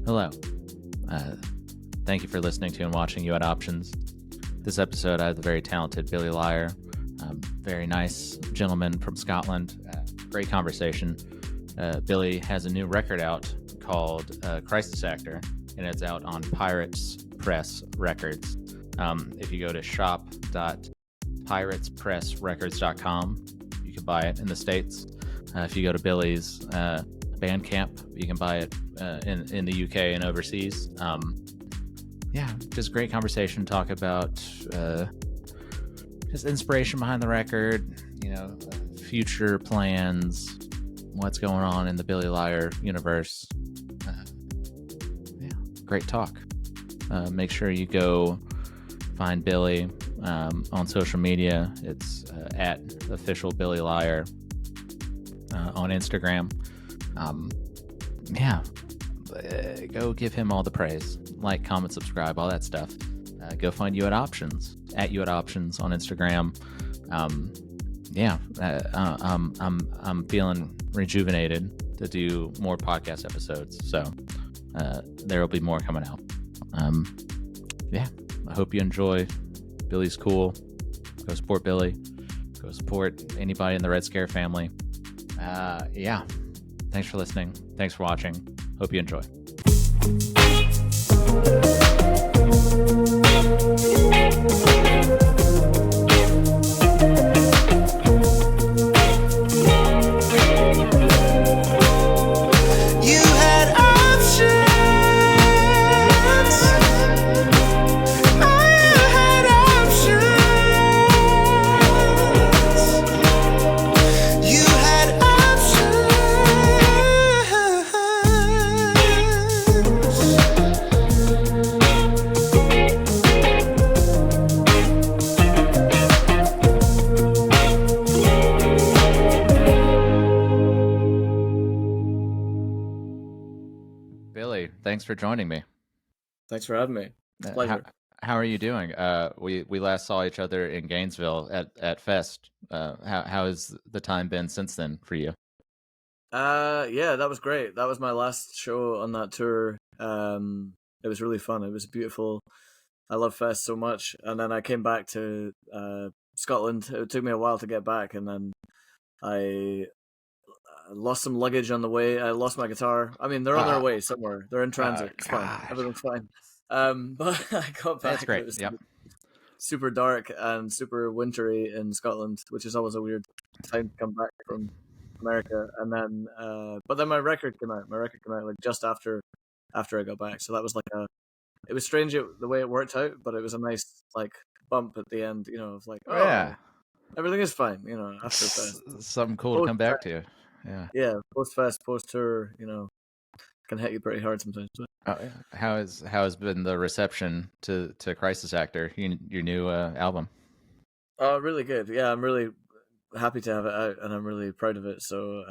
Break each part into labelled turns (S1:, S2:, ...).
S1: Hello. Uh, Thank you for listening to and watching You Had Options. This episode, I have the very talented Billy Liar, very nice gentleman from Scotland. Great conversation. Billy has a new record out called Crisis Actor, and it's out on Pirates Press Records. If you go to shop.piratespressrecords.com, you can buy it in the States. If you go to Billy's Bandcamp, you can buy it in the UK and overseas. Just great conversation. Talk about just inspiration behind the record, future plans, what's going on in the Billy Liar universe. Great talk. Make sure you go find Billy on social media. It's at official Billy Liar on Instagram. Go give him all the praise. Like, comment, subscribe, all that stuff. Go find You At Options at You At Options on Instagram. I'm feeling rejuvenated to do more podcast episodes, so there will be more coming out. I hope you enjoy. Billy's cool. Go support Billy. Go support anybody in the Red Scare family. Thanks for listening. Thanks for watching. Hope you enjoy. Billy, thanks for joining me.
S2: Thanks for having me. It's a pleasure.
S1: How are you doing? We last saw each other in Gainesville at Fest. How has the time been since then for you?
S2: That was great. That was my last show on that tour. It was really fun. It was beautiful. I love Fest so much. And then I came back to Scotland. It took me a while to get back, and then I lost some luggage on the way. I lost my guitar. I mean, they're on their way somewhere. They're in transit. It's fine. Everything's fine. But I got back.
S1: That's great.
S2: It was super dark and super wintry in Scotland, which is always a weird time to come back from America. And then, but then my record came out. My record came out like just after I got back. So that was like it was strange the way it worked out, but it was a nice like bump at the end. Of like, everything is fine. After Fest,
S1: something cool to come back to.
S2: Yeah, post Fest, post tour, can hit you pretty hard sometimes.
S1: How has been the reception to Crisis Actor, your new album?
S2: Oh, really good. Yeah, I'm really happy to have it out, and I'm really proud of it. So,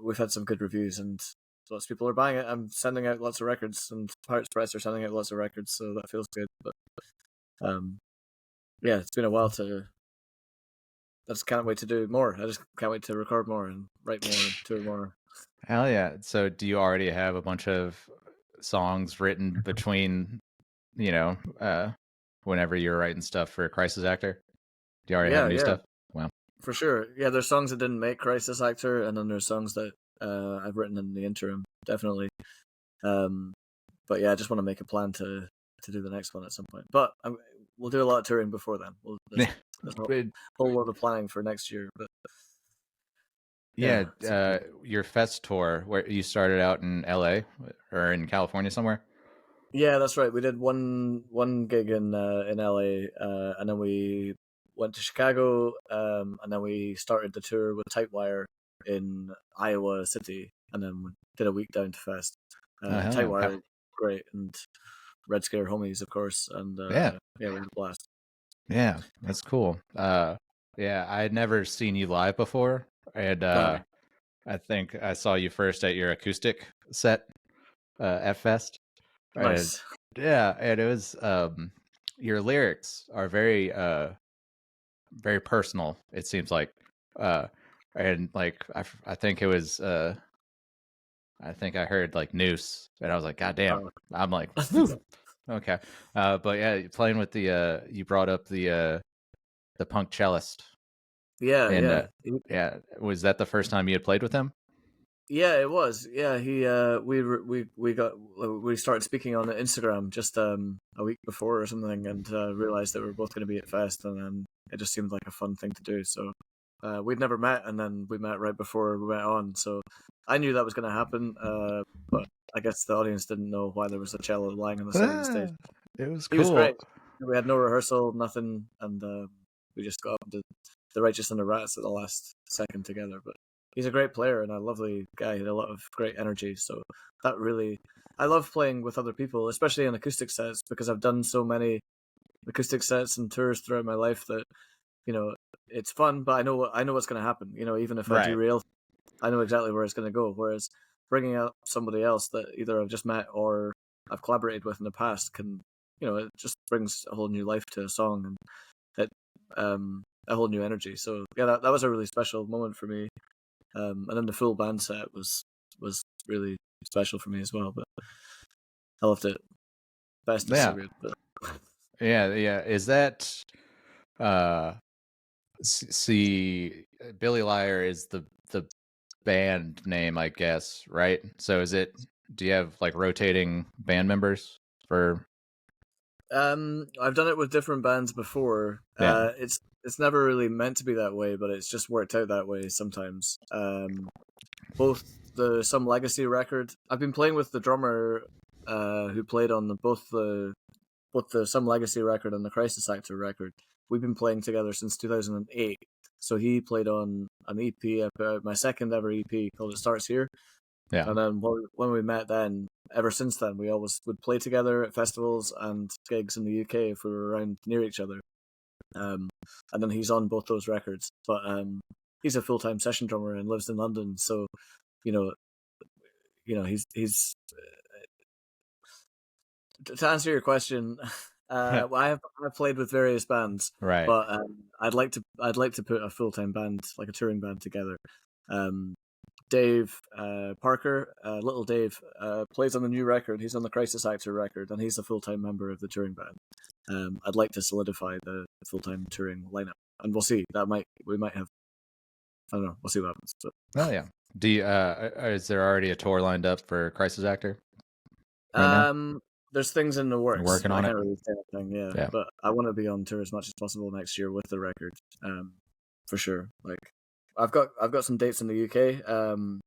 S2: we've had some good reviews, and lots of people are buying it. I'm sending out lots of records, and Pirates Press are sending out lots of records, so that feels good. But, it's been a while I just can't wait to do more. I just can't wait to record more and write more and tour more.
S1: Hell yeah. So do you already have a bunch of songs written between, whenever you're writing stuff for Crisis Actor? Do you already have new stuff? Wow.
S2: For sure. Yeah, there's songs that didn't make Crisis Actor, and then there's songs that I've written in the interim, definitely. But yeah, I just want to make a plan to do the next one at some point. But we'll do a lot of touring before then. There's a whole lot of planning for next year. But
S1: your Fest tour, where you started out in LA or in California somewhere?
S2: Yeah, that's right. We did one gig in LA, and then we went to Chicago, and then we started the tour with Tightwire in Iowa City, and then we did a week down to Fest. Tightwire, great, and Red Scare homies, of course, and we had a blast.
S1: Yeah, that's cool. I had never seen you live before, and I think I saw you first at your acoustic set at Fest.
S2: Nice.
S1: And it was your lyrics are very very personal, it seems like, and like I think it was I think I heard like Noose, and I was like, God damn.
S2: Uh,
S1: I'm like, whew. Okay. But yeah, playing with the you brought up the punk cellist,
S2: yeah,
S1: and
S2: yeah.
S1: yeah, was that the first time you had played with him?
S2: Yeah, it was. Yeah, he we started speaking on Instagram just a week before or something, and realized that we were both going to be at Fest, and then it just seemed like a fun thing to do. So we'd never met, and then we met right before we went on. So I knew that was going to happen, but I guess the audience didn't know why there was a cello lying on the side of the stage.
S1: Ah, it was
S2: He was great.
S1: cool.
S2: We had no rehearsal, nothing, and we just got up and did the Righteous and the Rats at the last second together. But he's a great player and a lovely guy. He had a lot of great energy. So that really, I love playing with other people, especially in acoustic sets, because I've done so many acoustic sets and tours throughout my life that it's fun. But I know what's going to happen. Even if I
S1: Right.
S2: derail, I know exactly where it's going to go. Whereas bringing up somebody else that either I've just met or I've collaborated with in the past can, it just brings a whole new life to a song, and it a whole new energy. So yeah, that was a really special moment for me. And then the full band set was really special for me as well. But I loved it. Best is so
S1: Yeah.
S2: good. But
S1: Yeah. Is that uh see Billy Liar is the band name, I guess, right? So do you have like rotating band members for
S2: I've done it with different bands before.
S1: yeah.
S2: It's never really meant to be that way, but it's just worked out that way sometimes. Both the Some Legacy record. I've been playing with the drummer who played on both the Some Legacy record and the Crisis Actor record. We've been playing together since 2008. So he played on an EP, my second ever EP called It Starts Here.
S1: Yeah.
S2: And then when we met then, ever since then, we always would play together at festivals and gigs in the UK if we were around near each other. And then he's on both those records. But he's a full-time session drummer and lives in London. So, you know, he's to answer your question. Well, I've played with various bands,
S1: Right.
S2: but I'd like to put a full-time band, like a touring band, together. Um, Dave Parker, Little Dave, plays on the new record. He's on the Crisis Actor record, and he's a full-time member of the touring band. I'd like to solidify the full-time touring lineup, and we'll see. We might have. I don't know. We'll see what happens. But
S1: Oh yeah. Do you, is there already a tour lined up for Crisis Actor right now?
S2: there's things in the
S1: You're
S2: works.
S1: working
S2: I
S1: on it?
S2: can't really say anything. Yeah,
S1: Yeah.
S2: but I want to be on tour as much as possible next year with the record. For sure. Like I've got some dates in the UK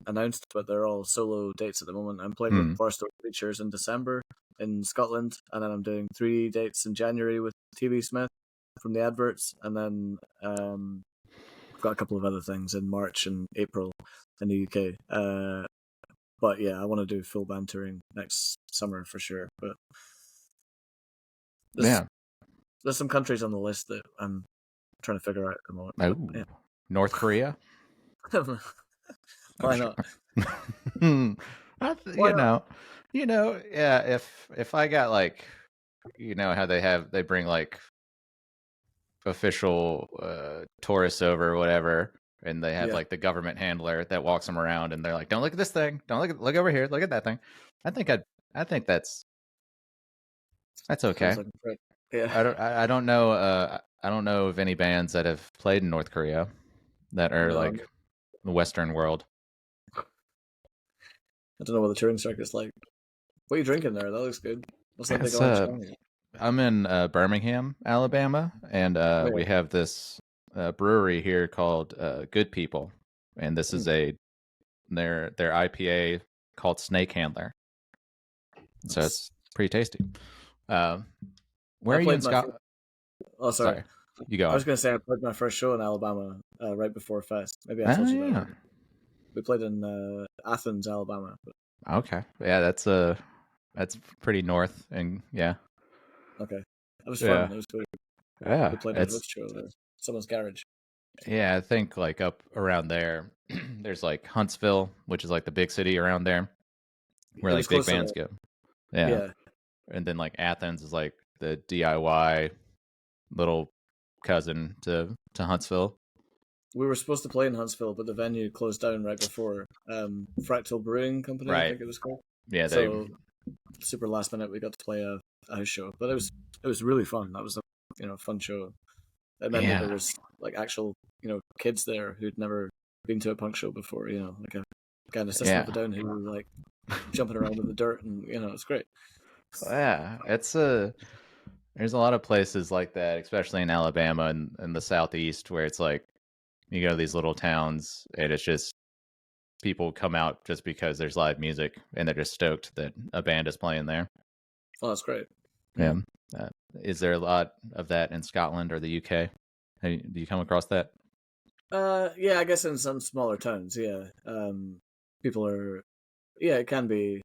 S2: announced, but they're all solo dates at the moment. I'm playing with
S1: Hmm.
S2: Barstow Preachers in December in Scotland, and then I'm doing 3 dates in January with TV Smith from the Adverts, and then I've got a couple of other things in March and April in the UK. But yeah, I want to do full band touring next summer for sure. But there's
S1: Yeah.
S2: there's some countries on the list that I'm trying to figure out at the moment. But
S1: Oh. North Korea?
S2: yeah,
S1: I'm
S2: why
S1: sure.
S2: not? Why
S1: You
S2: not?
S1: know, yeah, if I got like how they bring like official tourists over or whatever, and they have
S2: Yeah,
S1: like the government handler that walks them around, and they're like, "Don't look at this thing. Don't look over here. Look at that thing." I think I think that's
S2: sounds
S1: okay.
S2: like a great. Yeah,
S1: I don't know I don't know of any bands that have played in North Korea that are
S2: no,
S1: like the Western world.
S2: I don't know what the touring circuit's like. What are you drinking there? That looks good. What's that big
S1: It's
S2: orange thing?
S1: I'm in Birmingham, Alabama, and
S2: Oh
S1: we
S2: yeah.
S1: have this brewery here called Good People, and this is
S2: Hmm,
S1: their IPA called Snake Handler. So
S2: nice.
S1: it's pretty tasty. Uh, where
S2: I
S1: are you in
S2: played my.
S1: Scotland?
S2: Oh, sorry.
S1: Sorry, you go
S2: I was
S1: on.
S2: gonna say I played my first show in Alabama right before Fest. Maybe I
S1: Oh
S2: told you that
S1: yeah.
S2: already. We played in Athens, Alabama. But,
S1: Okay. Yeah, that's pretty north, and yeah,
S2: okay, it was fun.
S1: yeah,
S2: It was good.
S1: yeah.
S2: We played a
S1: It's
S2: host show there. Someone's garage.
S1: yeah. I think like up around there, there's like Huntsville, which is like the big city around there, where
S2: It
S1: like
S2: was
S1: big
S2: close to
S1: bands
S2: that.
S1: go. Yeah,
S2: Yeah,
S1: and then like Athens is like the DIY little cousin to Huntsville.
S2: we were supposed to play in Huntsville, but the venue closed down right before. Fractal Brewing Company, I
S1: Right.
S2: think it was called.
S1: Yeah, they.
S2: So super last minute, we got to play a house show, but it was really fun. That was a fun show. It meant that there
S1: Yeah.
S2: was like actual kids there who'd never been to a punk show before. Like a guy in a System
S1: Yeah.
S2: of a Down who were like jumping around in the dirt, and it's great.
S1: Yeah. It's a. There's a lot of places like that, especially in Alabama and the Southeast, where it's like you go to these little towns and it's just people come out just because there's live music and they're just stoked that a band is playing there.
S2: Oh, that's great.
S1: Yeah. Uh, is there a lot of that in Scotland or the UK? Do you come across that?
S2: Yeah, I guess in some smaller towns, yeah. People are, yeah, it can be.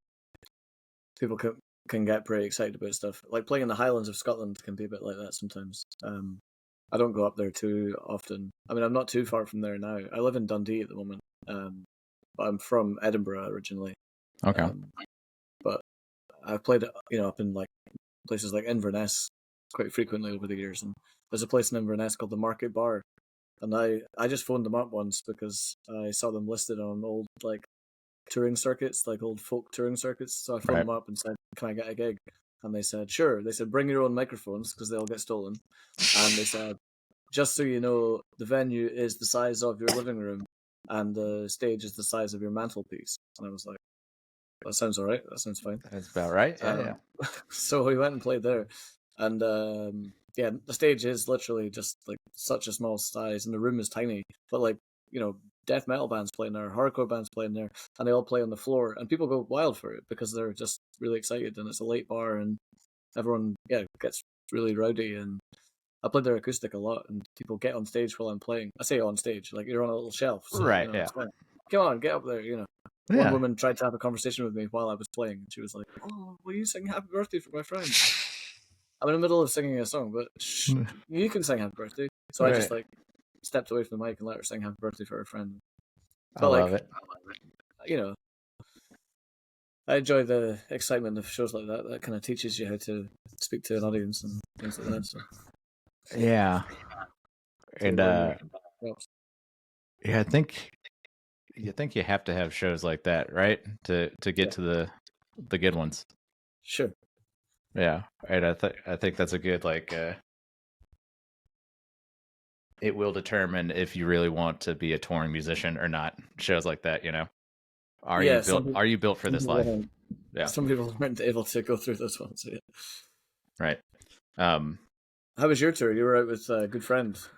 S2: People can get pretty excited about stuff. Like playing in the Highlands of Scotland can be a bit like that sometimes. I don't go up there too often. I mean, I'm not too far from there now. I live in Dundee at the moment, but I'm from Edinburgh originally.
S1: Okay.
S2: But I've played, up in like places like Inverness quite frequently over the years. And there's a place in Inverness called the Market Bar, and I just phoned them up once because I saw them listed on old like touring circuits, like old folk touring circuits. So I phoned them up and said, "Can I get a gig?" And they said, "Sure." They said, "Bring your own microphones because they all get stolen." And they said, "Just so you know, the venue is the size of your living room, and the stage is the size of your mantelpiece." And I was like, "That sounds all right. That sounds fine."
S1: That's about right. Yeah.
S2: So we went and played there, and yeah, the stage is literally just like such a small size, and the room is tiny. But like death metal bands playing there, hardcore bands playing there, and they all play on the floor, and people go wild for it because they're just really excited, and it's a late bar, and everyone gets really rowdy. And I played their acoustic a lot, and people get on stage while I'm playing. I say on stage, like you're on a little shelf, so
S1: Right.
S2: it's fine. Come on, get up there, One
S1: Yeah.
S2: woman tried to have a conversation with me while I was playing, and she was like, "Oh, will you sing Happy Birthday for my friend?" I'm in the middle of singing a song, but you can sing Happy Birthday. So I just like stepped away from the mic and let her sing Happy Birthday for her friend. But
S1: I love it.
S2: you know, I enjoy the excitement of shows like that. That kind of teaches you how to speak to an audience and things like that. So
S1: Yeah. And yeah, I think you have to have shows like that, right? To get to the good ones.
S2: Sure.
S1: Yeah. And I think that's a good it will determine if you really want to be a touring musician or not. Shows like that, Are you built for this life? Yeah.
S2: Some people aren't able to go through those ones. Yeah.
S1: Right.
S2: How was your tour? You were out with good friends.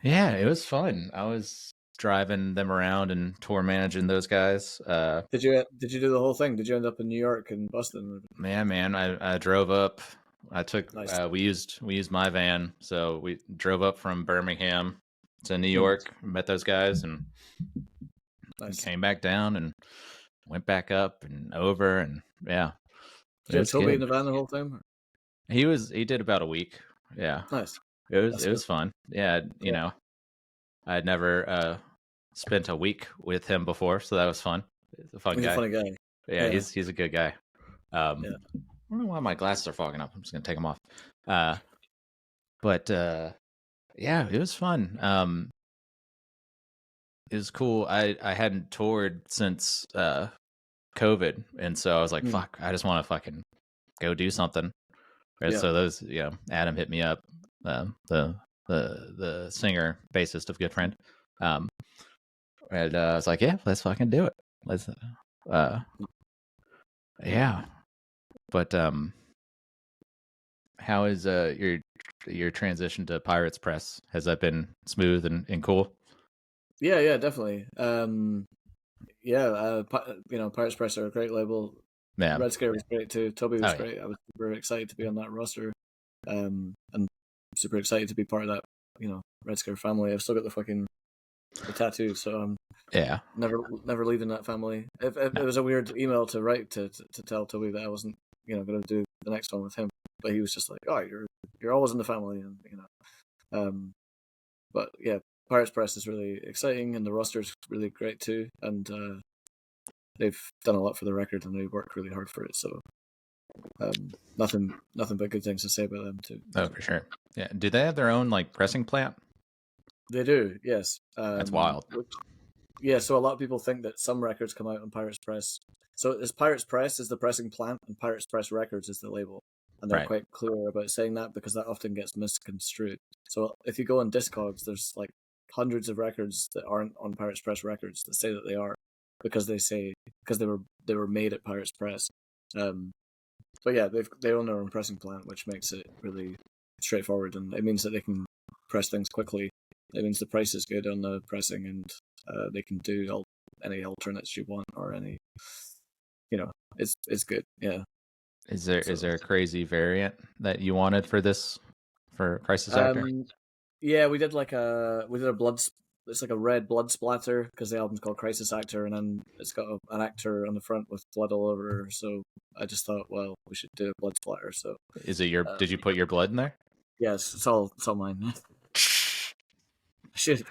S1: Yeah, it was fun. I was driving them around and tour managing those guys.
S2: Did you do the whole thing? Did you end up in New York and Boston?
S1: Man, I drove up. I took
S2: Nice.
S1: we used my van, so we drove up from Birmingham to New York, met those guys, and came back down and went back up and over, and yeah.
S2: Did you have Toby in the van the whole time?
S1: He did about a week. Yeah.
S2: Nice.
S1: It was fun. Yeah, I had never spent a week with him before, so that was fun. He's a fun guy.
S2: A funny guy.
S1: Yeah, he's a good guy. I don't know why my glasses are fogging up. I'm just gonna take them off. But yeah, it was fun. It was cool. I hadn't toured since COVID, and so I was like, "Fuck, I just want to fucking go do something." And so those, Adam hit me up, the singer bassist of Good Friend, and I was like, "Yeah, let's fucking do it. Let's." Yeah, but how is your transition to Pirates Press? Has that been smooth and cool?
S2: Yeah, definitely. Pirates Press are a great label.
S1: Yeah.
S2: Red Scare was great too. Toby was great. I was super excited to be on that roster, and super excited to be part of that. Red Scare family. I've still got the tattoo, so I'm never leaving that family. It was a weird email to write to tell Toby that I wasn't going to do the next one with him, but he was just like, "Oh, you're always in the family," and but yeah, Pirates Press is really exciting, and the roster's really great too, and they've done a lot for the record, and they worked really hard for it. So nothing but good things to say about them too.
S1: Oh, for sure. Yeah. Do they have their own pressing plant?
S2: They do, yes.
S1: That's wild.
S2: Yeah, so a lot of people think that some records come out on Pirates Press. So is Pirates Press is the pressing plant, and Pirates Press Records is the label, and they're
S1: Right.
S2: quite clear about saying that because that often gets misconstrued. So if you go on Discogs, there's like hundreds of records that aren't on Pirates Press Records that say that they are because they were made at Pirates Press. Um, but yeah, they own their own pressing plant, which makes it really straightforward, and it means that they can press things quickly. It means the price is good on the pressing, and they can do any alternates you want or any, it's good. Yeah.
S1: Is
S2: So,
S1: there a crazy variant that you wanted for Crisis Actor?
S2: yeah, we did a blood. It's like a red blood splatter because the album's called Crisis Actor, and then it's got an actor on the front with blood all over her. So I just thought, well, we should do a blood splatter. So
S1: Is it did you put your blood in there?
S2: yes, it's all mine. I should.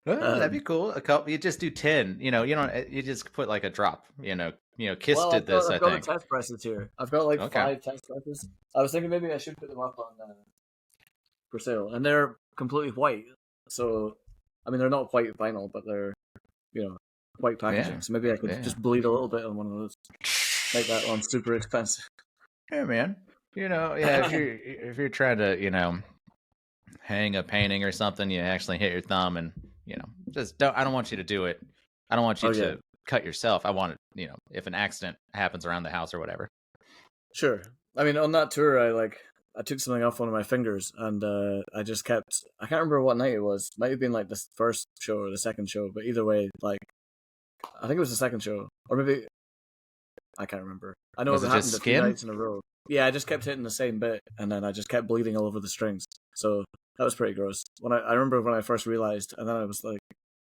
S1: Oh, that'd be
S2: Um,
S1: cool. A couple, you just do 10. You don't. You just put like a drop. Kiss
S2: well,
S1: did this, I
S2: I've got the
S1: think.
S2: test presses here. I've got like
S1: Okay.
S2: 5 test presses. I was thinking maybe I should put them up on for sale, and they're completely white. So, I mean, they're not white vinyl, but they're white packaging.
S1: Yeah.
S2: So maybe I could
S1: Yeah.
S2: just bleed a little bit on one of those. Make that one super expensive.
S1: Yeah, man. Yeah. If you're trying to hang a painting or something, you actually hit your thumb, and just don't. I don't want you to do it. I don't want you
S2: Oh yeah,
S1: to cut yourself. I want it. If an accident happens around the house or whatever.
S2: sure. I mean, on that tour, I took something off one of my fingers, and I just kept. I can't remember what night it was. Might have been like the first show or the second show, but either way, like I think it was the second show, or maybe I can't remember. I know
S1: Was
S2: it
S1: it
S2: happened
S1: just
S2: a few
S1: skin?
S2: nights in a row. Yeah, I just kept hitting the same bit, and then I just kept bleeding all over the strings. So that was pretty gross. I remember when I first realized, and then I was like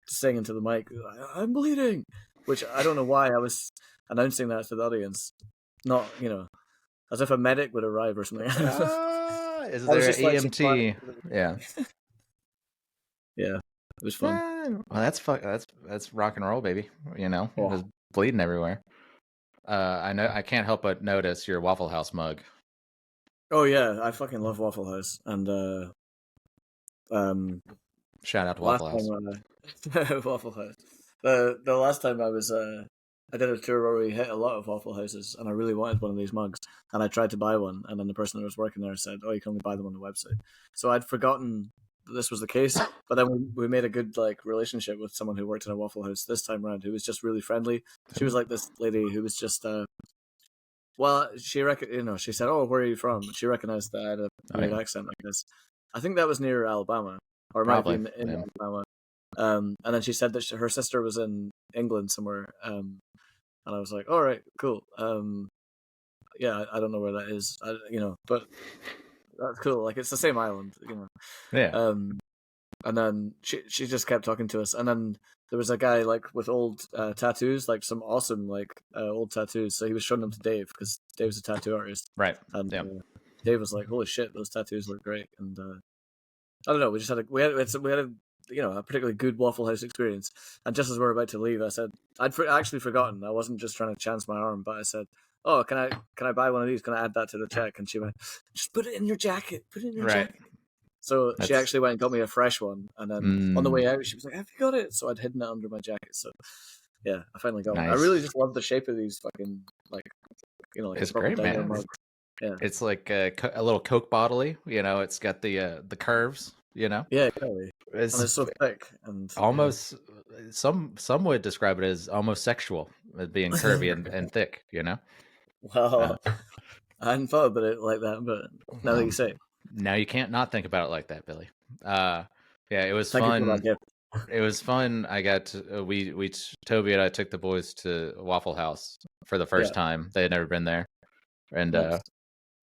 S2: saying into the mic, "I'm bleeding," which I don't know why I was announcing that to the audience, not as if a medic would arrive or something.
S1: Is
S2: I was
S1: there an
S2: just like
S1: EMT?
S2: surprised.
S1: Yeah.
S2: Yeah, it was fun.
S1: Well, that's rock and roll, baby.
S2: Yeah.
S1: Just bleeding everywhere. I know. I can't help but notice your Waffle House mug.
S2: Oh yeah, I fucking love Waffle House, and um,
S1: Shout out to
S2: last
S1: Waffle House.
S2: time Waffle House. The last time I did a tour where we hit a lot of Waffle Houses, and I really wanted one of these mugs, and I tried to buy one, and then the person that was working there said, "Oh, you can only buy them on the website." So I'd forgotten that this was the case, but then we made a good relationship with someone who worked in a Waffle House this time around, who was just really friendly. She was like this lady who was just well, she said, "Oh, where are you from?" She recognized that I had a
S1: Oh
S2: weird
S1: yeah,
S2: accent, I guess. I think that was near Alabama, or it might have
S1: probably.
S2: been in
S1: Yeah.
S2: Alabama. And then she said that her sister was in England somewhere. And I was like, "All right, cool. Yeah, I don't know where that is. But that's cool. Like it's the same island.
S1: Yeah.
S2: Um, and then she just kept talking to us, and then there was a guy like with old tattoos, like some awesome old tattoos. So he was showing them to Dave because Dave's a tattoo artist,
S1: Right.
S2: and
S1: Yeah.
S2: Dave was like, "Holy shit, those tattoos look great!" And I don't know, we just had a particularly good Waffle House experience. And just as we were about to leave, I said actually forgotten. I wasn't just trying to chance my arm, but I said, "Oh, can I buy one of these? Can I add that to the check?" And she went, "Just put it in your jacket. Put it in your
S1: Right.
S2: jacket." So she
S1: That's.
S2: actually went and got me a fresh one, and then on the way out, she was like, "Have you got it?" So I'd hidden it under my jacket. So yeah, I finally got one. I
S1: Nice.
S2: really just love the shape of these fucking like
S1: It's
S2: a proper
S1: great,
S2: dino
S1: man.
S2: mug. Yeah,
S1: It's like a little Coke bottle-y. It's got the curves.
S2: yeah, exactly. And
S1: It's
S2: it's so thick, and
S1: almost some would describe it as almost sexual, as being curvy and thick. Uh,
S2: well, I hadn't thought about it like that, but now that you
S1: well,
S2: say, it,
S1: now you can't not think about it like that, Billy. Yeah, it was
S2: thank you for that
S1: fun.
S2: gift.
S1: It was fun. I got to, Toby and I took the boys to Waffle House for the
S2: Yeah,
S1: first time. They had never been there, and
S2: nice.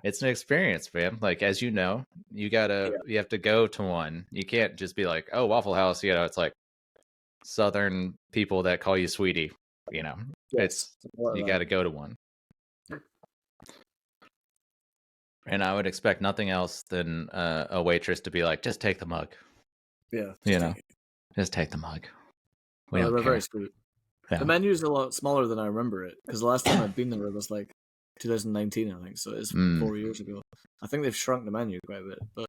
S1: it's an experience, man. Like as you know, you
S2: Yeah,
S1: have to go to one. You can't just be like, oh, Waffle House. It's like Southern people that call you sweetie. You know,
S2: yes,
S1: it's
S2: a lot
S1: you
S2: of
S1: got
S2: that.
S1: to go to one. And I would expect nothing else than a waitress to be like, just take the mug.
S2: Yeah,
S1: You
S2: just
S1: know,
S2: take it.
S1: just take the mug. We
S2: Well, they
S1: don't
S2: were very
S1: care.
S2: sweet. The
S1: Yeah.
S2: menu's a lot smaller than I remember it because the last time I'd been there was like 2019, I think. So it's
S1: Mm.
S2: 4 years ago. I think they've shrunk the menu quite a bit, but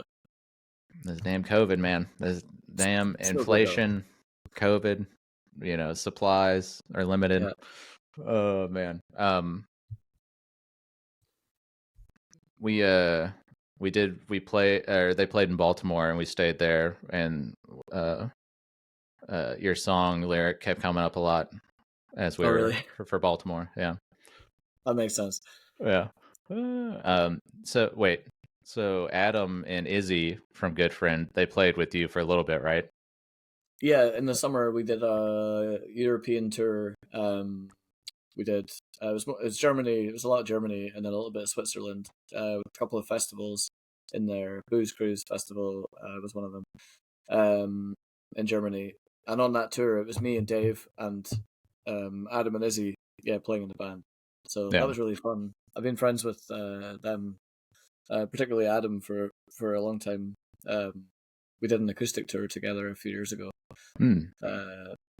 S1: This damn COVID, man. This damn
S2: Still good though.
S1: inflation, COVID. Supplies are limited.
S2: Yeah.
S1: Oh man. We they played in Baltimore and we stayed there, and your song lyric kept coming up a lot as we
S2: Oh,
S1: were
S2: really?
S1: for Baltimore. Yeah.
S2: That makes sense.
S1: Yeah. So wait. So Adam and Izzy from Good Friend, they played with you for a little bit, right?
S2: Yeah, in the summer we did a European tour. We did. It was Germany. It was a lot of Germany and then a little bit of Switzerland. With a couple of festivals in there. Booze Cruise Festival was one of them. In Germany, and on that tour it was me and Dave and Adam and Izzy, yeah, playing in the band. So that
S1: Yeah.
S2: was really fun. I've been friends with them, particularly Adam, for a long time. We did an acoustic tour together a few years ago.
S1: Hmm.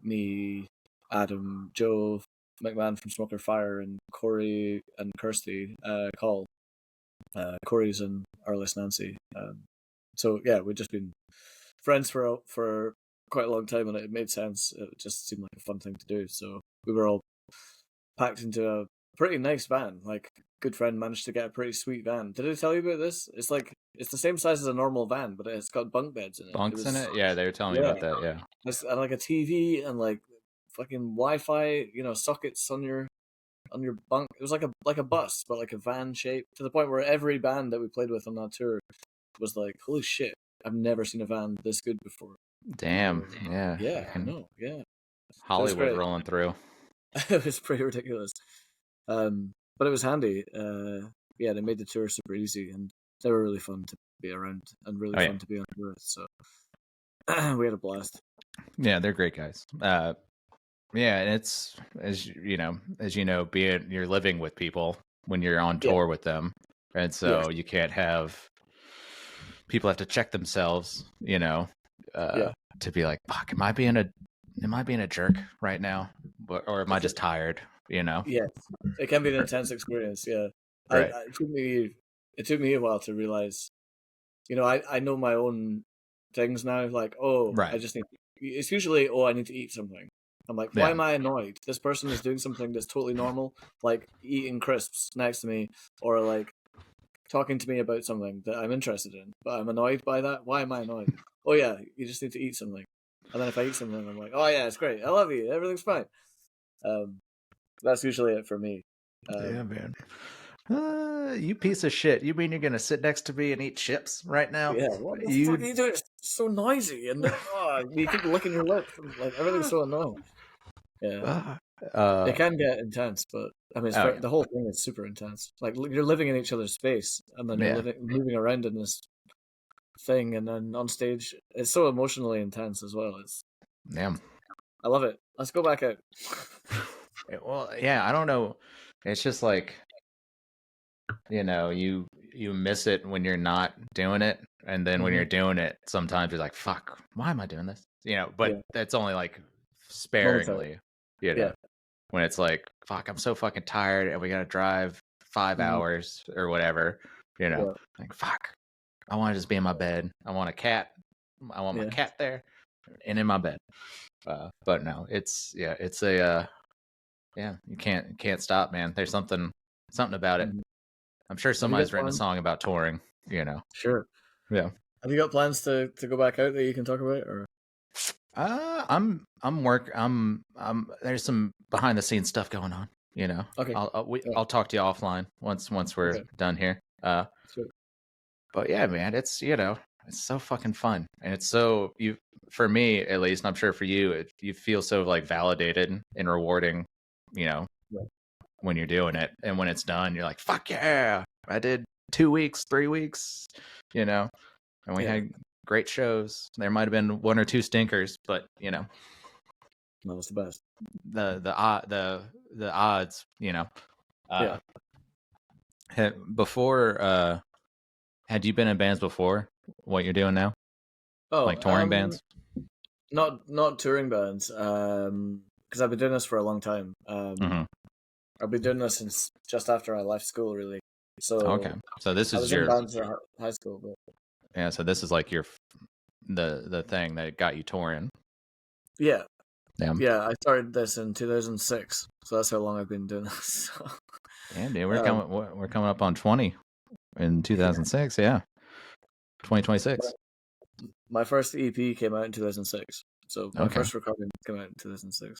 S2: Me, Adam, Joe McMahon from Smoker Fire, and Corey and Kirsty Call. Corey's in Arliss Nancy. So yeah, we've just been friends for quite a long time, and it made sense. It just seemed like a fun thing to do. So we were all packed into a pretty nice van. Like, Good Friend managed to get a pretty sweet van. Did I tell you about this? It's the same size as a normal van, but it's got bunk beds in it. It
S1: Bunks in
S2: was
S1: it? Yeah, they were telling me
S2: yeah,
S1: about that. Yeah.
S2: and like a TV and like fucking Wi-Fi, sockets on your bunk. It was like a bus, but like a van shape, to the point where every band that we played with on that tour was like, holy shit, I've never seen a van this good before.
S1: Damn. Yeah.
S2: Yeah, I
S1: Fucking
S2: know. Yeah, it was
S1: Hollywood
S2: great.
S1: rolling through.
S2: It was pretty ridiculous. But it was handy. Yeah, they made the tour super easy, and they were really fun to be around and really
S1: Oh yeah.
S2: fun to be on tour with. So we had a blast.
S1: Yeah, they're great guys. Yeah, and it's as you know, being you're living with people when you're on
S2: Yeah,
S1: tour with them, and
S2: yeah,
S1: so you can't have people have to check themselves,
S2: yeah.
S1: to be like, "Fuck, am I being a jerk right now, or am I just tired?" You know?
S2: Yes, it can be an intense experience. Yeah,
S1: Right.
S2: it took me a while to realize. I know my own things now. Like, oh, I
S1: Right.
S2: just need. It's usually, oh, I need to eat something. I'm like, why
S1: Yeah.
S2: am I annoyed? This person is doing something that's totally normal, like eating crisps next to me, or like talking to me about something that I'm interested in, but I'm annoyed by that. Why am I annoyed? Oh yeah, you just need to eat something. And then if I eat something, I'm like, oh yeah, it's great. I love you. Everything's fine. Um, that's usually it for me.
S1: Yeah,
S2: Um,
S1: man. You piece of shit. You mean you're gonna sit next to me and eat chips right now?
S2: yeah, what the fuck are
S1: You
S2: you doing? It's so noisy, and you keep licking your lip. Like, everything's so annoying. Yeah,
S1: uh,
S2: it
S1: uh
S2: can get intense, but I mean,
S1: oh yeah.
S2: the whole thing is super intense. Like, you're living in each other's space, and then you're
S1: Yeah.
S2: moving around in this thing, and then on stage, it's so emotionally intense as well.
S1: Damn.
S2: I love it. Let's go back out.
S1: Well, yeah, I don't know. It's just like, you miss it when you're not doing it, and then when you're
S2: Hmm.
S1: doing it, sometimes you're like, fuck, why am I doing this? But
S2: Yeah,
S1: that's only like
S2: momentary.
S1: sparingly, you know,
S2: Yeah,
S1: when it's like, fuck, I'm so fucking tired and we gotta drive 5
S2: hmm,
S1: hours or whatever,
S2: yeah,
S1: like, fuck, I want to just be in my bed. I want a cat. I want my
S2: yeah.
S1: cat there and in my bed. But no, it's a you can't stop, man. There's something about it.
S2: Mhm.
S1: I'm sure
S2: Have you
S1: somebody's
S2: got
S1: written a
S2: plans?
S1: song about touring. you know.
S2: Sure.
S1: Yeah.
S2: Have you got plans to go back out that you can talk about, or?
S1: I'm there's some behind the scenes stuff going on.
S2: Okay. Yeah.
S1: I'll talk to you offline once we're
S2: Okay.
S1: done here.
S2: Sure.
S1: But yeah, man, it's so fucking fun, and it's so for me at least, and I'm sure for you, you feel so like validated and rewarding, you know,
S2: Yeah.
S1: when you're doing it, and when it's done, you're like, fuck yeah, I did 2 weeks, 3 weeks, and we
S2: Yeah.
S1: had great shows. There might have been one or two stinkers, but
S2: That was the best.
S1: the odds,
S2: Yeah.
S1: uh, before. Had you been in bands before? What you're doing now,
S2: Oh,
S1: like touring bands?
S2: not touring bands. Because I've been doing this for a long time.
S1: Mm-hmm.
S2: I've been doing this since just after I left school, really. So
S1: Okay, so this
S2: I
S1: is
S2: was in
S1: your
S2: bands at high school, but
S1: Yeah, so this is like the thing that got you touring.
S2: Yeah,
S1: Yeah.
S2: yeah. I started this in 2006, so that's how long I've been doing this.
S1: Damn, dude,
S2: um,
S1: we're coming up on 20 in 2006. Yeah, 2026.
S2: my first EP came out in 2006, so my
S1: Okay.
S2: first recording came out in 2006.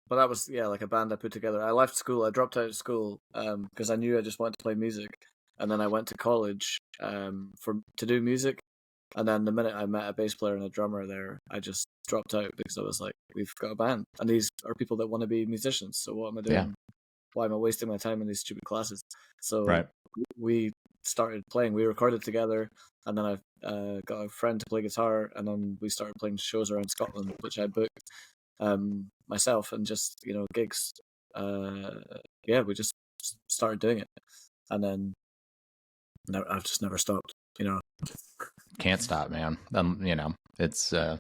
S2: But that was like a band I put together. I left school. I dropped out of school because I knew I just wanted to play music, and then I went to college to do music. And then the minute I met a bass player and a drummer there, I just dropped out because I was like, "We've got a band, and these are people that want to be musicians. So what am I
S1: Yeah.
S2: doing? Why am I wasting my time in these stupid classes?" So
S1: Right.
S2: we started playing. We recorded together, and then I got a friend to play guitar, and then we started playing shows around Scotland, which I booked myself, and just gigs. We just started doing it, and then I've just never stopped.
S1: Can't stop, man. It's
S2: Yeah.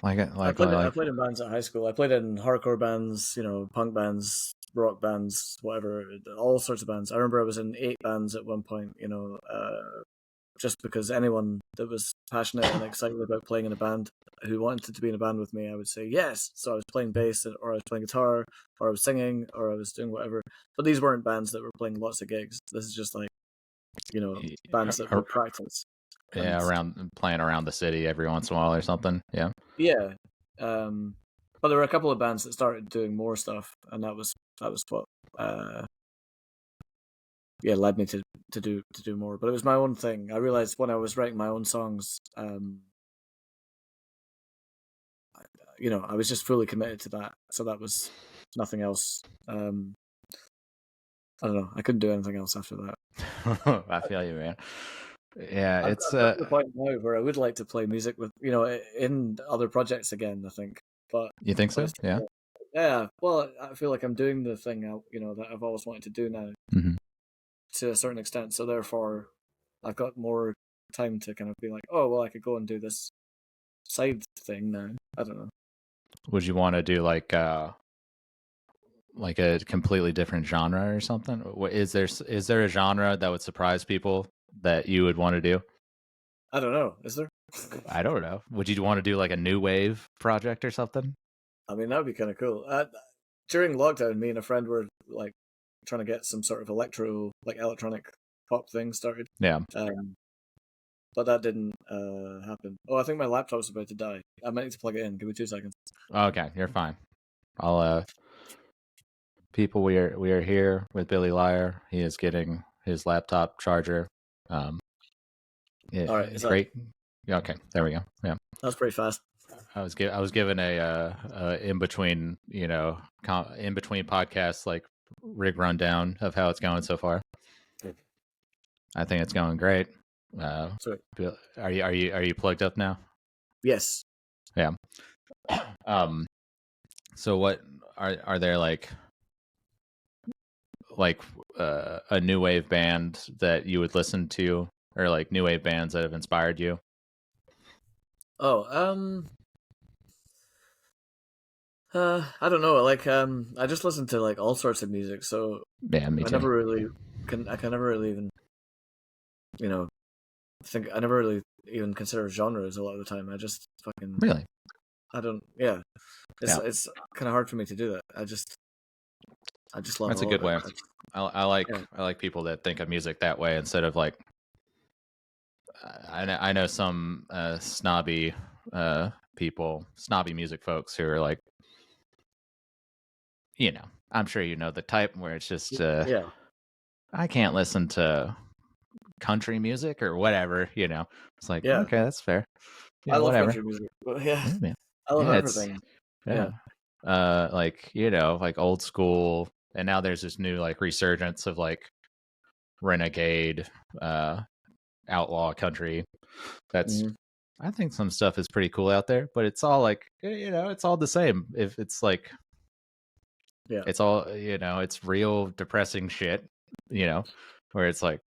S1: like
S2: I played in bands at high school. I played in hardcore bands, punk bands, rock bands, whatever, all sorts of bands. I remember I was in 8 bands at one point. Just because anyone that was passionate and excited about playing in a band who wanted to be in a band with me, I would say yes. So I was playing bass, or I was playing guitar, or I was singing, or I was doing whatever. But these weren't bands that were playing lots of gigs. This is just like bands that would practice.
S1: Yeah,
S2: And
S1: playing around the city every once in a while or something. Yeah.
S2: yeah, but there were a couple of bands that started doing more stuff, and that was what led me to do more. But it was my own thing. I realized when I was writing my own songs, I was just fully committed to that. So that was nothing else. I don't know. I couldn't do anything else after that.
S1: I feel you, man. Yeah,
S2: I've
S1: it's
S2: got to the point now where I would like to play music with in other projects again. I think, but
S1: you think so? Yeah.
S2: yeah. Well, I feel like I'm doing the thing that I've always wanted to do now
S1: Mm-hmm.
S2: to a certain extent. So therefore, I've got more time to kind of be like, oh well, I could go and do this side thing now. I don't know.
S1: Would you want to do like a completely different genre or something? Is there a genre that would surprise people that you would want to do?
S2: I don't know. Is there?
S1: I don't know. Would you want to do like a new wave project or something?
S2: I mean, that would be kind of cool. During lockdown, me and a friend were like trying to get some sort of electronic pop thing started.
S1: Yeah.
S2: But that didn't happen. Oh, I think my laptop's about to die. I might need to plug it in. Give me 2 seconds.
S1: Okay, you're fine. I'll people, we are here with Billy Liar. He is getting his laptop charger. Yeah,
S2: All right,
S1: great. Okay, there we go. Yeah,
S2: that's pretty fast.
S1: I was given a in between in between podcasts like rig rundown of how it's going so far. I think it's going great.
S2: Sorry.
S1: Are you plugged up now?
S2: Yes.
S1: Yeah. So what are there like a new wave band that you would listen to, or like new wave bands that have inspired you?
S2: Oh, I don't know. Like, I just listen to like all sorts of music, so
S1: Yeah, me
S2: I
S1: too.
S2: never really I can never really even, think I never really even consider genres a lot of the time. I just fucking
S1: Really?
S2: I don't. Yeah,
S1: Yeah.
S2: it's kind of hard for me to do that. I just love.
S1: That's a
S2: all
S1: good
S2: of it.
S1: way. I like people that think of music that way instead of like I know some snobby snobby music folks who are like, I'm sure you know the type where it's just
S2: Yeah.
S1: I can't listen to country music or whatever, It's like,
S2: Yeah.
S1: okay, that's fair.
S2: I love
S1: Whatever.
S2: country music. But yeah,
S1: Yeah, man.
S2: I love
S1: Yeah,
S2: everything.
S1: yeah. Like, like old school, and now there's this new like resurgence of like renegade outlaw country. That's I think some stuff is pretty cool out there, but it's all like, it's all the same. If it's like, it's all, it's real depressing shit, where it's like,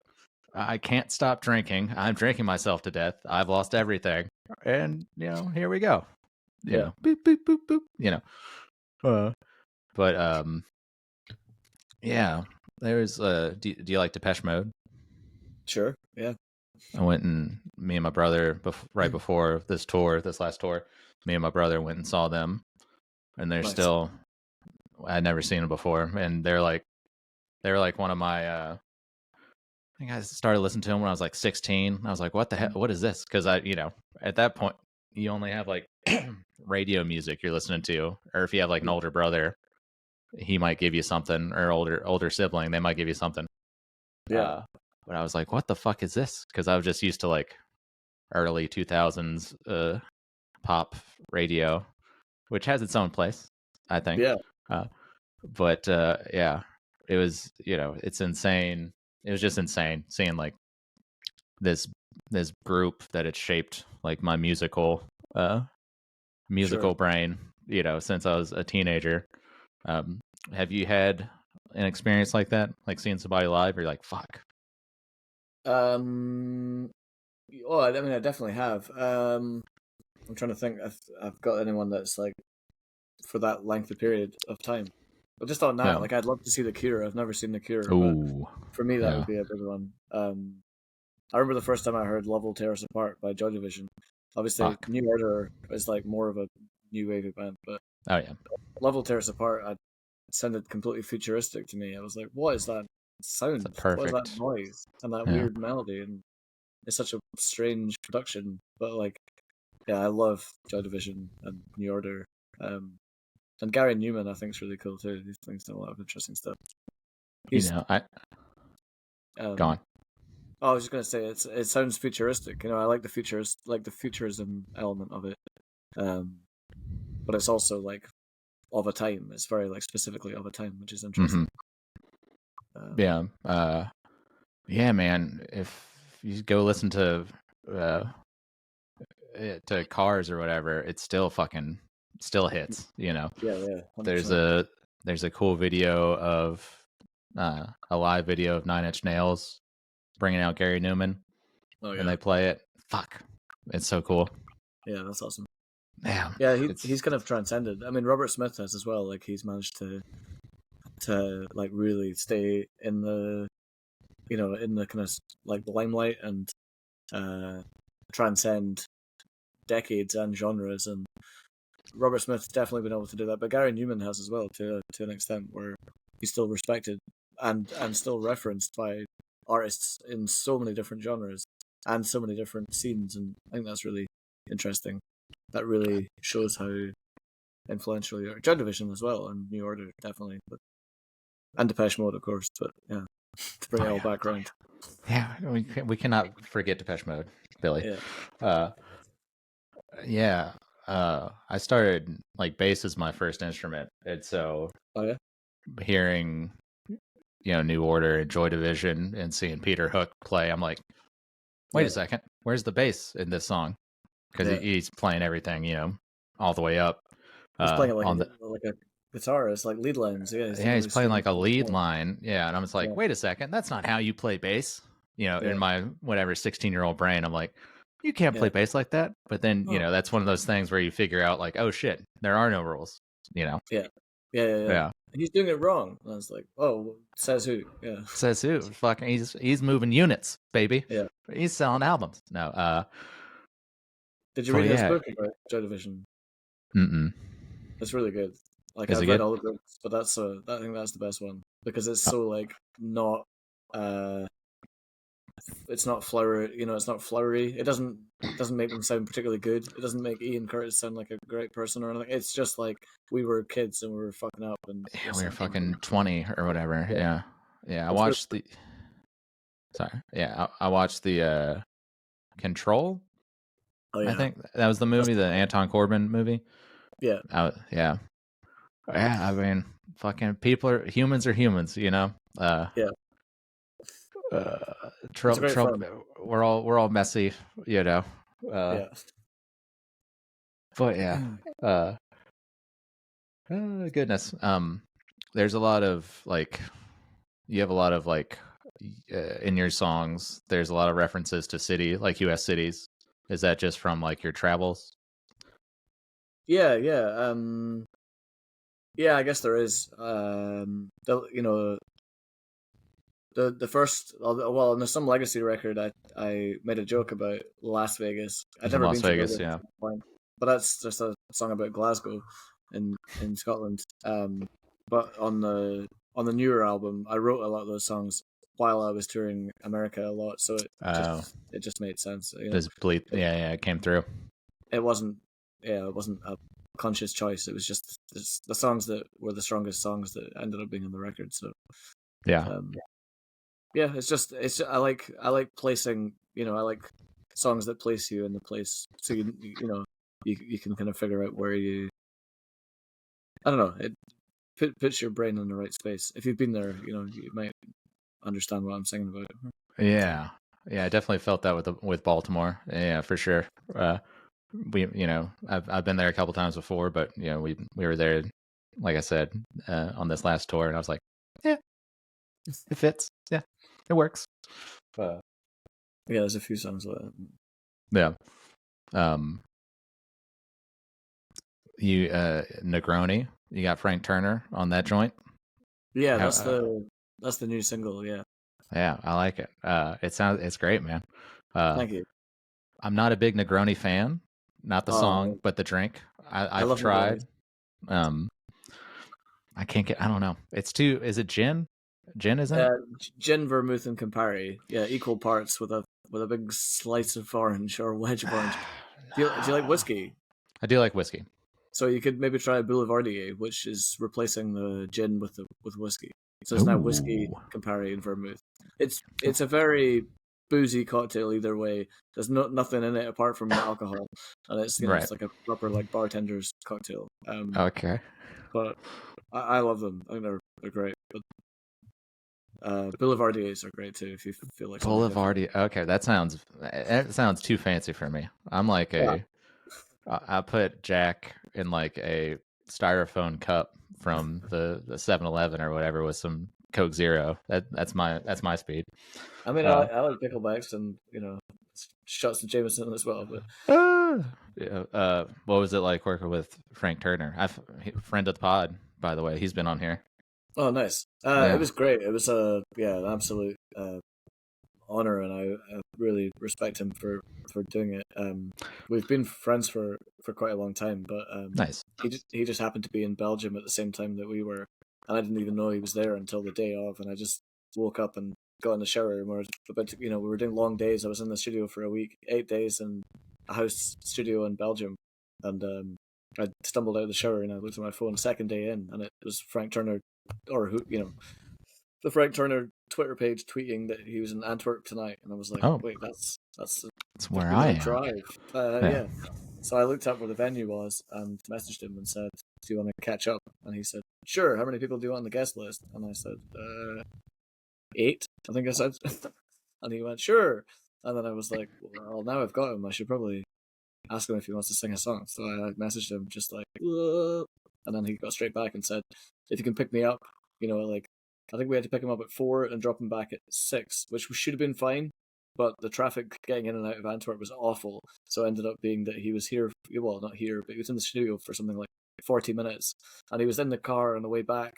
S1: I can't stop drinking. I'm drinking myself to death. I've lost everything. And, here we go. Boop, boop, boop, boop, but, yeah, there's, do you like Depeche Mode?
S2: Sure. Yeah.
S1: I went and me and my brother right before this last tour, me and my brother went and saw them, and they're
S2: Nice.
S1: still. I'd never seen them before, and they're like one of my. I think I started listening to them when I was like 16. I was like, "What the hell? What is this?" Because at that point, you only have like radio music you're listening to, or if you have like an older brother, he might give you something, or older sibling, they might give you something.
S2: Yeah.
S1: But I was like, "What the fuck is this?" Because I was just used to like early 2000s pop radio, which has its own place, I think.
S2: Yeah.
S1: But yeah, it was, it's insane. It was just insane seeing like this group that it shaped like my uh
S2: Sure.
S1: musical brain, since I was a teenager. Have you had an experience like that, like seeing somebody live where you're like, fuck?
S2: Um. Oh, I mean, I definitely have. I'm trying to think if I've got anyone that's like for that length of period of time. But just on that,
S1: Yeah.
S2: like, I'd love to see The Cure. I've never seen The Cure, but
S1: Ooh.
S2: for me, that
S1: Yeah.
S2: would be a big one. I remember the first time I heard "Love Will Tear Us Apart" by Joy Division. Obviously,
S1: Fuck.
S2: New Order is like more of a new wavy band, but
S1: Oh yeah.
S2: "Love Will Tear Us Apart" sounded completely futuristic to me. I was like, "What is that
S1: It's a
S2: sound? What is that
S1: perfect.
S2: noise and that
S1: Yeah.
S2: weird melody?" And it's such a strange production, but like, yeah, I love Joy Division and New Order. Um, and Gary Newman, I think, is really cool too. He's doing a lot of interesting stuff. He's
S1: I
S2: um,
S1: gone.
S2: I was just gonna say it sounds futuristic. I like the futurism element of it. Um, but it's also like of a time. It's very like specifically of a time, which is
S1: Mm-hmm.
S2: interesting. Um,
S1: Yeah. Yeah, man. If you go listen uh to Cars or whatever, it still hits.
S2: yeah, yeah,
S1: There's
S2: 100%.
S1: a there's a cool video of a live video of Nine Inch Nails bringing out Gary Newman,
S2: Oh
S1: and
S2: yeah,
S1: they play it. Fuck, it's so cool.
S2: yeah, that's awesome.
S1: Yeah,
S2: Yeah,
S1: it's
S2: he's kind of transcended. I mean, Robert Smith has as well. Like he's managed to like really stay in the in the kind of like the limelight and uh transcend decades and genres. And Robert Smith's definitely been able to do that, but Gary Newman has as well to an extent where he's still respected and still referenced by artists in so many different genres and so many different scenes. And I think that's really interesting. That really shows how influential you are. Joy Division as well, and New Order definitely, but and Depeche Mode, of course. But yeah, to bring
S1: oh
S2: it all
S1: yeah,
S2: back around.
S1: yeah. We cannot forget Depeche Mode, Billy.
S2: Yeah.
S1: Uh, yeah. I started like bass as my first instrument, and so
S2: Oh yeah.
S1: hearing New Order and Joy Division and seeing Peter Hook play, I'm like, wait a
S2: Yeah.
S1: second, where's the bass in this song? Because
S2: Yeah.
S1: he's playing everything, all the way up.
S2: He's playing it
S1: On the
S2: like a guitarist, like lead lines. Yeah, he's doing
S1: Yeah,
S2: all
S1: he's
S2: these
S1: playing
S2: strings.
S1: like a lead line. Yeah, and I was
S2: Yeah.
S1: like, wait a second, that's not how you play bass. In
S2: Yeah.
S1: my whatever 16-year-old brain, I'm like, you can't play
S2: Yeah.
S1: bass like that. But then,
S2: Oh.
S1: that's one of those things where you figure out like, oh shit, there are no rules.
S2: Yeah. Yeah. Yeah. Yeah.
S1: Yeah.
S2: And he's doing it wrong. And I was like, oh, says who? Yeah.
S1: Says who? Fucking, he's moving units, baby.
S2: Yeah.
S1: He's selling albums. No.
S2: Did you
S1: But
S2: read his
S1: yeah.
S2: book about Joy Division?
S1: Mm-mm.
S2: It's really good. Like
S1: Is it
S2: I've read
S1: good?
S2: all the books, but I think that's the best one because it's
S1: Uh,
S2: so like not uh it's not flowery, it's not flowery. It doesn't make them sound particularly good. It doesn't make Ian Curtis sound like a great person or anything. It's just like we were kids and we were fucking up and
S1: yeah, we were
S2: listening to
S1: fucking 20 or whatever.
S2: yeah.
S1: Yeah. Yeah. I
S2: It's really
S1: watched the. Sorry. Yeah, I watched the Control.
S2: oh
S1: I
S2: yeah.
S1: think that was the
S2: That's
S1: movie, the Anton Corbijn movie.
S2: yeah.
S1: Yeah, yeah. I mean, fucking humans are humans,
S2: Yeah.
S1: Uh,
S2: It's a
S1: Trump,
S2: great
S1: Trump.
S2: film.
S1: We're all messy, you know. Uh,
S2: Yeah.
S1: but yeah. Uh, Goodness. There's a lot of like, you have a lot of like, in your songs. There's a lot of references to like U.S. cities. Is that just from like your travels?
S2: Yeah, yeah. Yeah, I guess there is. the first, well, on the Some Legacy record, I made a joke about Las Vegas. I'd
S1: He's in
S2: never
S1: Las
S2: been to
S1: Vegas.
S2: Vegas
S1: Yeah.
S2: at that point, but that's just a song about Glasgow in Scotland. But on the newer album, I wrote a lot of those songs while I was touring America a lot, so
S1: Oh,
S2: it just made sense. You know,
S1: this bleed.
S2: it,
S1: Yeah, yeah, it came through.
S2: it wasn't it wasn't a conscious choice. It was just the songs that were the strongest songs that ended up being on the record. So
S1: Yeah.
S2: um, yeah, I like placing, I like songs that place you in the place, so you can kind of figure out where you, I don't know, it puts your brain in the right space. If you've been there, you might understand what I'm singing about.
S1: Yeah. Yeah, I definitely felt that with Baltimore. Yeah, for sure. I've been there a couple times before, but we were there, like I said, on this last tour, and I was like, yeah, it fits. Yeah, it works. Uh,
S2: Yeah, there's a few songs like that.
S1: yeah. Um, you Negroni, you got Frank Turner on that joint.
S2: Yeah,
S1: How,
S2: that's the new single. Yeah,
S1: yeah, I like it. It's great, man.
S2: thank you.
S1: I'm not a big Negroni fan, not the song,
S2: Oh,
S1: but the drink.
S2: I
S1: I've
S2: love
S1: tried.
S2: Negronis.
S1: Um, I can't get. I don't know. It's too. Is it gin? Gin, isn't it?
S2: Gin, vermouth, and Campari. Yeah, equal parts with a big slice of orange or wedge of orange. Do you like whiskey?
S1: I do like whiskey.
S2: So you could maybe try a Boulevardier, which is replacing the gin with whiskey. So it's now whiskey,
S1: Ooh.
S2: Campari, and vermouth. It's a very boozy cocktail either way. There's nothing in it apart from the alcohol, and
S1: Right.
S2: it's like a proper like bartender's cocktail.
S1: Okay.
S2: But I love them. I think they're great. But Boulevardiers are great too if you feel like something different.
S1: Boulevardy. Okay, that sounds too fancy for me. I'm like
S2: Yeah.
S1: I put Jack in like a styrofoam cup from the 7-Eleven or whatever with some Coke Zero. That's my speed.
S2: I mean,
S1: Uh,
S2: I like picklebacks and shots of Jameson as well. But
S1: yeah. What was it like working with Frank Turner? Friend of the pod, by the way. He's been on here.
S2: oh, nice. It
S1: Yeah.
S2: was great. It was an absolute honor, and I really respect him for doing it. We've been friends for quite a long time, but
S1: Nice.
S2: he just happened to be in Belgium at the same time that we were, and I didn't even know he was there until the day of, and I just woke up and got in the shower, and we were doing long days. I was in the studio for a week, 8 days in a house studio in Belgium, and I stumbled out of the shower and I looked at my phone second day in, and it was Frank Turner, or who the Frank Turner Twitter page tweeting that he was in Antwerp tonight, and I was like,
S1: Oh,
S2: wait, that's
S1: that's
S2: a
S1: where
S2: bit of
S1: I
S2: a
S1: am.
S2: drive.
S1: Yeah.
S2: Yeah. So I looked up where the venue was and messaged him and said, "Do you want to catch up?" And he said, "Sure. How many people do you want on the guest list?" And I said, 8, I think I said. And he went, "Sure." And then I was like, "Well, now I've got him. I should probably ask him if he wants to sing a song." So I messaged him just like, "Whoa." And then he got straight back and said, "If you can pick me up, like I think we had to pick him up at 4 and drop him back at 6, which should have been fine. But the traffic getting in and out of Antwerp was awful. So it ended up being that he was here, well, not here, but he was in the studio for something like 40 minutes. And he was in the car on the way back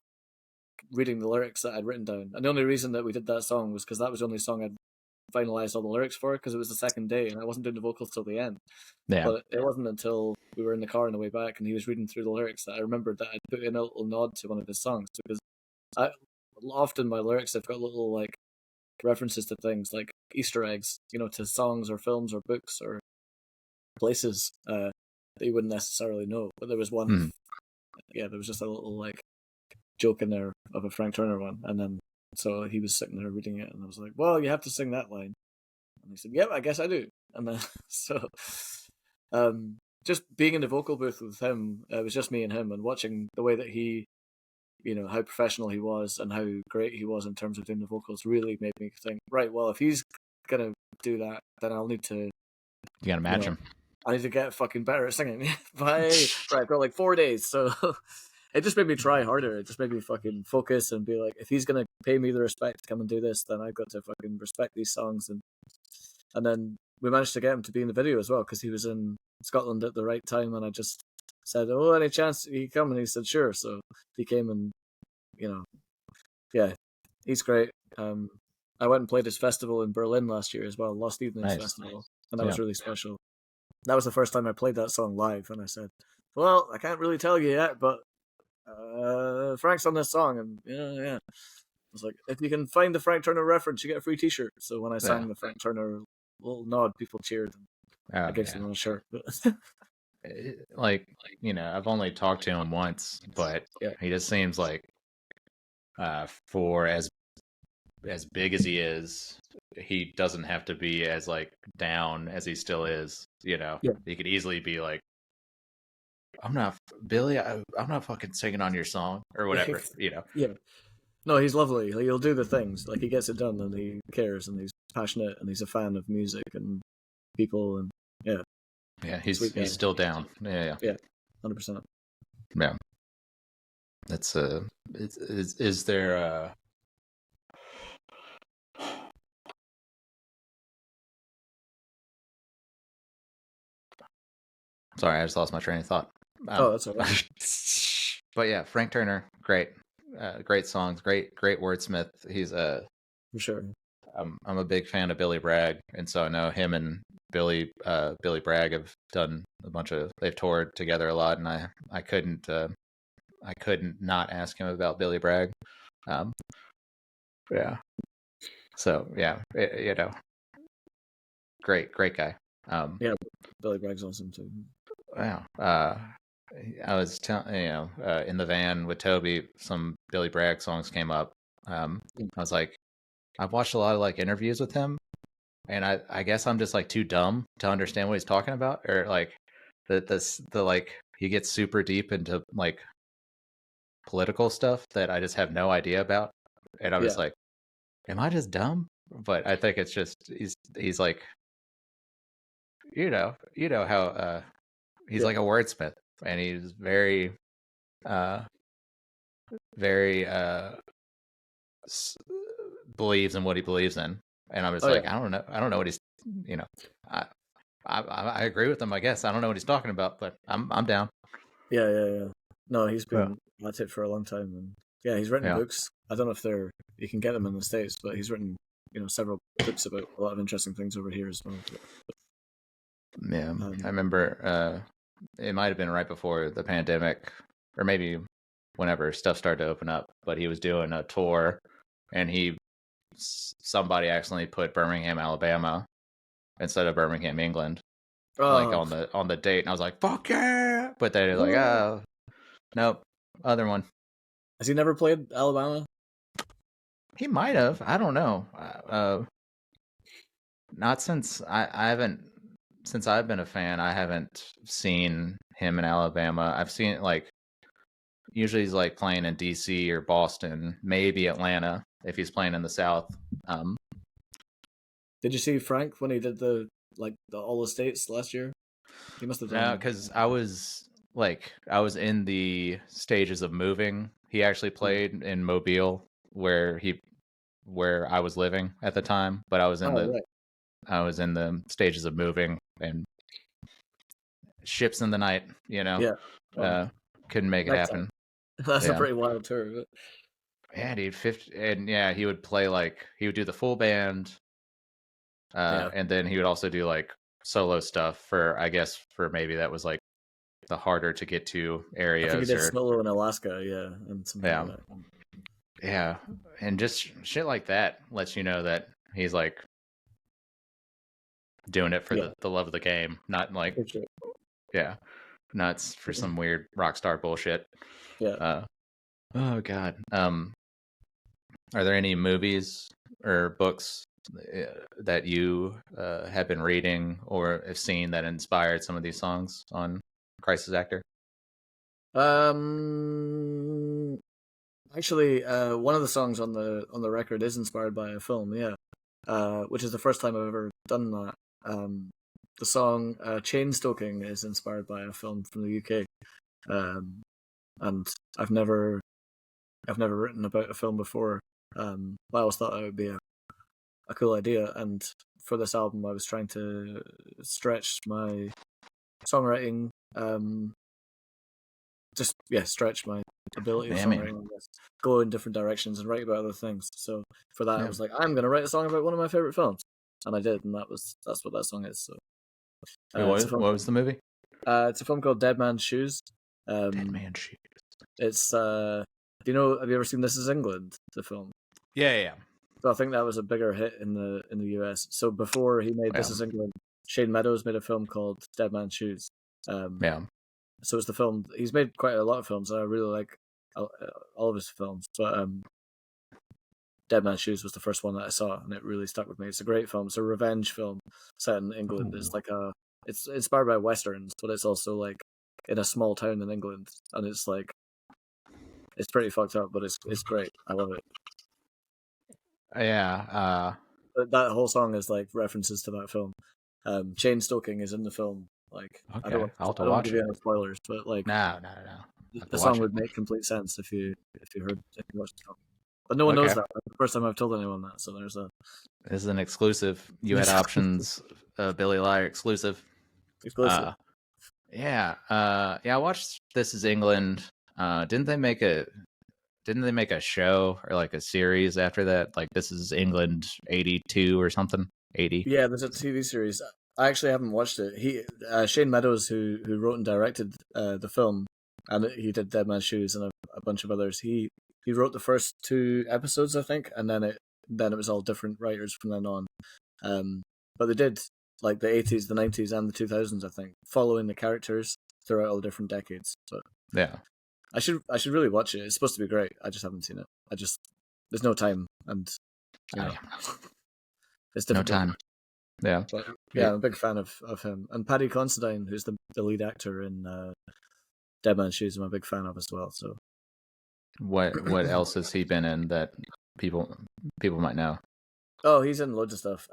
S2: reading the lyrics that I'd written down. And the only reason that we did that song was because that was the only song I'd finalized all the lyrics for, because it was the second day and I wasn't doing the vocals till the end.
S1: Yeah.
S2: But it wasn't until we were in the car on the way back and he was reading through the lyrics that I remembered that I'd put in a little nod to one of his songs, because I often my lyrics have got little like references to things like Easter eggs, to songs or films or books or places that you wouldn't necessarily know. But there was one,
S1: Mm.
S2: there was just a little like joke in there of a Frank Turner one, and then so he was sitting there reading it, and I was like, "Well, you have to sing that line," and he said, "Yep, I guess I do." And then so, just being in the vocal booth with him, it was just me and him, and watching the way that he how professional he was and how great he was in terms of doing the vocals really made me think, right, well, if he's gonna do that, then I'll need to,
S1: You gotta
S2: you
S1: match
S2: know,
S1: him.
S2: I need to get fucking better at singing. Right, I've got like 4 days, so it just made me try harder. It just made me fucking focus and be like, if he's gonna pay me the respect to come and do this, then I've got to fucking respect these songs. And then we managed to get him to be in the video as well, because he was in Scotland at the right time, and I just said, "Oh, any chance he come?" And he said, "Sure." So he came, and yeah, he's great. I went and played his festival in Berlin last year as well, Lost Evenings
S1: Nice.
S2: Festival, and that
S1: Yeah.
S2: was really special. That was the first time I played that song live, and I said, "Well, I can't really tell you yet, but Frank's on this song," and yeah. I was like, "If you can find the Frank Turner reference, you get a free T-shirt." So when I
S1: Yeah.
S2: sang the Frank Turner little nod, people cheered. And I
S1: Oh,
S2: gave
S1: yeah.
S2: them a shirt. But
S1: Like, I've only talked to him once, but
S2: yeah,
S1: he just seems like, for as big as he is, he doesn't have to be as like down as he still is.
S2: yeah,
S1: He could easily be like, "I'm not Billy. I'm not fucking singing on your song or whatever."
S2: yeah. No, he's lovely. Like, he'll do the things. Like he gets it done, and he cares, and he's passionate, and he's a fan of music and people, and yeah,
S1: Yeah,
S2: sweet guy.
S1: he's still down. Yeah,
S2: Yeah, 100%.
S1: yeah. That's is there Sorry, I just lost my train of thought.
S2: Oh, that's all right.
S1: But yeah, Frank Turner, great, great songs, great wordsmith. He's
S2: For sure.
S1: I'm a big fan of Billy Bragg, and so I know him and Billy Bragg have done they've toured together a lot, and I couldn't not ask him about Billy Bragg. Um, yeah. So yeah, great guy.
S2: Yeah, Billy Bragg's awesome too.
S1: Yeah. I was telling in the van with Toby, some Billy Bragg songs came up. I was like, I've watched a lot of like interviews with him, and I guess I'm just like too dumb to understand what he's talking about, or like the like he gets super deep into like political stuff that I just have no idea about, and I'm just
S2: Yeah,
S1: like, am I just dumb? But I think it's just he's like, how he's
S2: yeah.
S1: like a wordsmith, and he's very uh very believes in what he believes in, and I'm just
S2: Oh
S1: like,
S2: yeah,
S1: I don't know what he's, you know, I, I agree with him. I guess I don't know what he's talking about, but I'm down.
S2: yeah. No, he's
S1: Yeah,
S2: been at it for a long time, and yeah, he's written
S1: yeah,
S2: books. I don't know if they're you can get them in the States, but he's written several books about a lot of interesting things over here as well.
S1: yeah. I
S2: Um,
S1: remember it might have been right before the pandemic, or maybe whenever stuff started to open up. But he was doing a tour, and somebody accidentally put Birmingham, Alabama instead of Birmingham, England, like
S2: oh,
S1: on the date, and I was like, "Fuck yeah!" But they're like,
S2: woo.
S1: "Oh, nope, other one."
S2: Has he never played Alabama?
S1: He might have. I don't know. Not I haven't since I've been a fan. I haven't seen him in Alabama. I've seen it like usually he's like playing in DC or Boston, maybe Atlanta if he's playing in the South. Um,
S2: Did you see Frank when he did the All the States last year? He must have
S1: no,
S2: done.
S1: because I was in the stages of moving. He actually played in Mobile where I was living at the time, but
S2: Oh right,
S1: I was in the stages of moving and ships in the night,
S2: yeah. Oh,
S1: uh, couldn't make it
S2: nighttime.
S1: happen.
S2: That's a
S1: Yeah.
S2: pretty wild tour. But
S1: Yeah, dude, 50, and yeah, he would play like he would do the full band,
S2: yeah,
S1: and then he would also do like solo stuff for I guess for maybe that was like the harder to get to
S2: I think he
S1: areas
S2: did
S1: or
S2: solo in Alaska. Yeah, and something
S1: yeah,
S2: like that.
S1: yeah, and just shit like that lets you know that he's like doing it for
S2: Yeah,
S1: the love of the game, not like
S2: for sure.
S1: yeah, not for some weird rock star bullshit.
S2: Yeah.
S1: Uh, oh god. Are there any movies or books that you have been reading or have seen that inspired some of these songs on Crisis Actor?
S2: Um. Actually, one of the songs on the record is inspired by a film. Yeah. Which is the first time I've ever done that. The song "Chain Stoking" is inspired by a film from the UK. And I've never written about a film before. But I always thought it would be a cool idea. And for this album, I was trying to stretch my songwriting just stretch my ability of
S1: Yeah, man.
S2: songwriting, I guess. Go in different directions and write about other things. So for that, I
S1: Yeah.
S2: was like, I'm gonna write a song about one of my favorite films, and I did, and that's what that song is. So
S1: Wait,
S2: it's a film.
S1: what was the movie?
S2: It's a film called Dead Man's Shoes.
S1: Dead Man Shoes.
S2: It's do you know? Have you ever seen This Is England? The film.
S1: Yeah.
S2: So I think that was a bigger hit in the US. So before he made This
S1: Yeah.
S2: Is England, Shane Meadows made a film called Dead Man's Shoes.
S1: Yeah.
S2: So it's the film. He's made quite a lot of films, and I really like all of his films. But Dead Man's Shoes was the first one that I saw, and it really stuck with me. It's a great film. It's a revenge film set in England.
S1: Ooh.
S2: It's like it's inspired by westerns, but it's also like in a small town in England, and it's like it's pretty fucked up, but it's great. I love it.
S1: Yeah.
S2: But that whole song is like references to that film. Chain stoking is in the film. Like
S1: Okay. I'll have
S2: I
S1: to
S2: don't want
S1: watch
S2: to give you
S1: it.
S2: any spoilers, but like
S1: No. I'll have
S2: the
S1: to
S2: song
S1: watch it.
S2: would make complete sense if you watched the film. But no one knows
S1: Okay.
S2: that. That's the first time I've told anyone that. So there's a
S1: This is an exclusive. You had options. Billy Liar exclusive.
S2: exclusive.
S1: Yeah. I watched This Is England. Didn't they make a show or like a series after that? Like This Is England 82 or something? 80.
S2: Yeah, there's a TV series. I actually haven't watched it. Shane Meadows, who wrote and directed the film, and he did Dead Man's Shoes and a bunch of others. He wrote the first 2 episodes, I think, and then it was all different writers from then on. But they did like the 80s, the 90s, and the 2000s, I think, following the characters throughout all the different decades. But
S1: Yeah.
S2: I should really watch it. It's supposed to be great. I just haven't seen it. There's no time, and you know, it's
S1: No
S2: difficult.
S1: time. Yeah.
S2: But yeah, I'm a big fan of him. And Paddy Considine, who's the lead actor in Dead Man's Shoes, I'm a big fan of as well. So
S1: What else has he been in that people might know?
S2: oh, he's in loads of stuff.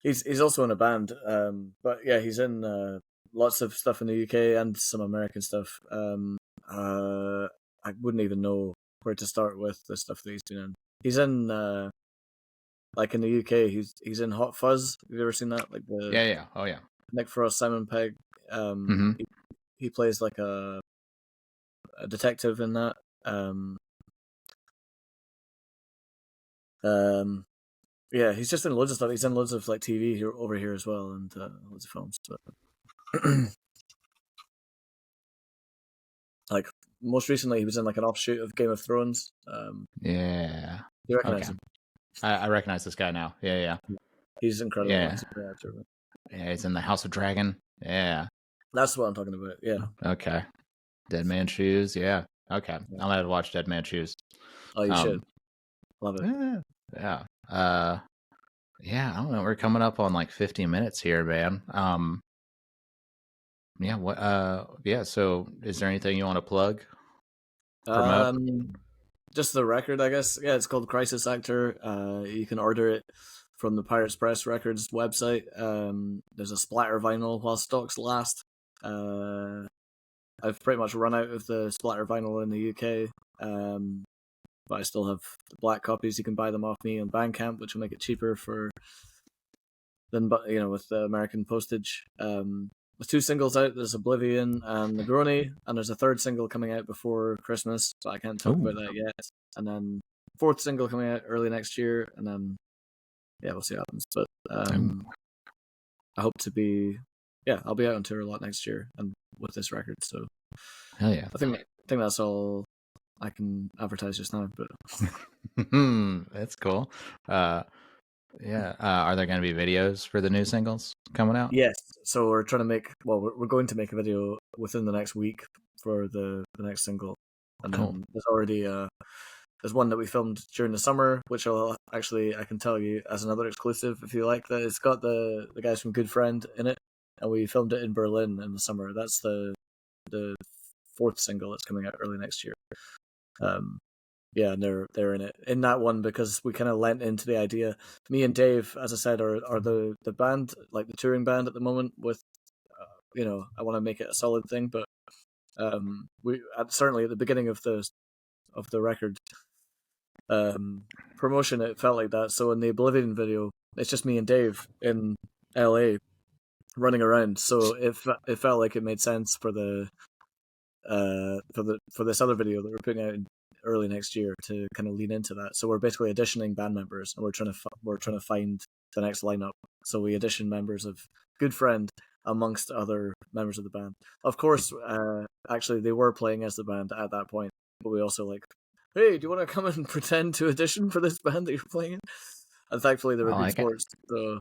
S2: He's also in a band. But yeah, he's in lots of stuff in the UK and some American stuff. I wouldn't even know where to start with the stuff that he's been in. He's in like in the UK, he's in Hot Fuzz. Have you ever seen that? Like the
S1: Yeah. Oh yeah.
S2: Nick Frost, Simon Pegg.
S1: Mhm.
S2: He plays like a detective in that. Yeah, he's just in loads of stuff. He's in loads of like TV here over here as well, and loads of films. But like most recently, he was in like an offshoot of Game of Thrones.
S1: Yeah.
S2: You recognize
S1: Okay.
S2: him?
S1: I recognize this guy now. Yeah.
S2: He's incredible.
S1: Yeah.
S2: He's a great actor.
S1: Yeah, he's in the House of Dragon. Yeah.
S2: That's what I'm talking about. Yeah.
S1: Okay. Dead Man Shoes. Yeah. Okay.
S2: Yeah.
S1: I'll have to watch Dead Man Shoes.
S2: Oh, you should. Love it.
S1: Yeah. Yeah, I don't know. We're coming up on like 50 minutes here, man. Yeah, so is there anything you want to plug? Promote?
S2: Just the record, I guess. Yeah, it's called Crisis Actor. You can order it from the Pirates Press Records website. There's a splatter vinyl while stocks last. I've pretty much run out of the splatter vinyl in the UK, but I still have the black copies. You can buy them off me on Bandcamp, which will make it cheaper than with the American postage. With 2 singles out, there's Oblivion and Negroni, and there's a 3rd single coming out before Christmas, but I can't talk about that yet. And then 4th single coming out early next year, and then we'll see what happens. But I hope to be I'll be out on tour a lot next year and with this record. So
S1: Hell yeah.
S2: I think that's all I can advertise just now. But
S1: that's cool. Yeah. Are there going to be videos for the new singles coming out?
S2: Yes. So we're trying to we're going to make a video within the next week for the next single. And then there's already there's one that we filmed during the summer, which I can tell you as another exclusive if you like that. It's got the guys from Good Friend in it, and we filmed it in Berlin in the summer. That's the 4th single that's coming out early next year. Yeah, and they're in it in that one because we kind of lent into the idea. Me and Dave, as I said, are the band, like the touring band at the moment. With I want to make it a solid thing, but we certainly at the beginning of the record promotion, it felt like that. So in the Oblivion video, it's just me and Dave in LA running around. So it felt like it made sense for the for this other video that we're putting out early next year to kind of lean into that. So we're basically auditioning band members, and we're trying to find the next lineup. So we audition members of Good Friend amongst other members of the band. Of course, actually they were playing as the band at that point, but we also like, hey, do you want to come and pretend to audition for this band that you're playing in? And thankfully they were good sports. So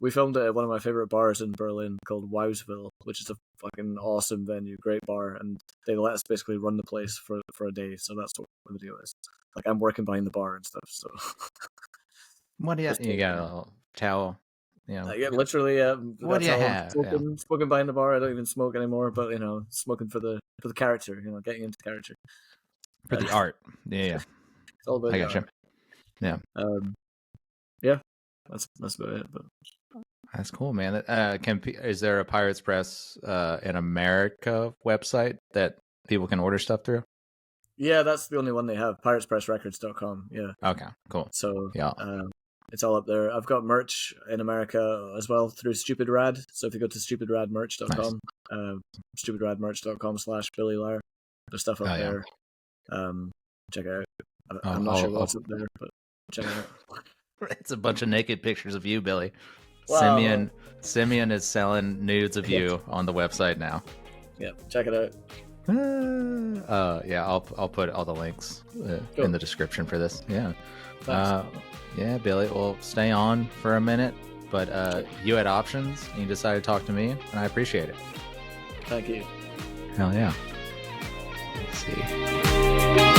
S2: we filmed it at one of my favorite bars in Berlin called Wowsville, which is a fucking awesome venue, great bar, and they let us basically run the place for a day. So that's what the video is. Like, I'm working behind the bar and stuff. So
S1: what do you got? A little towel?
S2: Yeah, literally.
S1: What do you have?
S2: Smoking behind the bar. I don't even smoke anymore, but smoking for the character. Getting into character.
S1: For the art. Yeah.
S2: It's all about
S1: I gotcha.
S2: Yeah. Yeah. That's about it. But
S1: that's cool, man. Is there a Pirates Press in America website that people can order stuff through?
S2: Yeah, that's the only one they have. PiratesPressRecords.com. Yeah.
S1: Okay. Cool.
S2: So
S1: yeah,
S2: it's all up there. I've got merch in America as well through Stupid Rad. So if you go to stupidradmerch.com, stupidradmerch.com/Billy Liar, there's stuff up there. Check it out. I'm not sure what's up there, but check it out.
S1: It's a bunch of naked pictures of you, Billy.
S2: Wow.
S1: Simeon is selling nudes of you on the website now.
S2: Yeah, check it out.
S1: Yeah, I'll put all the links in the description for this. Yeah. Yeah, Billy. Well, stay on for a minute, but you had options and you decided to talk to me, and I appreciate it.
S2: Thank you.
S1: Hell yeah. Let's see.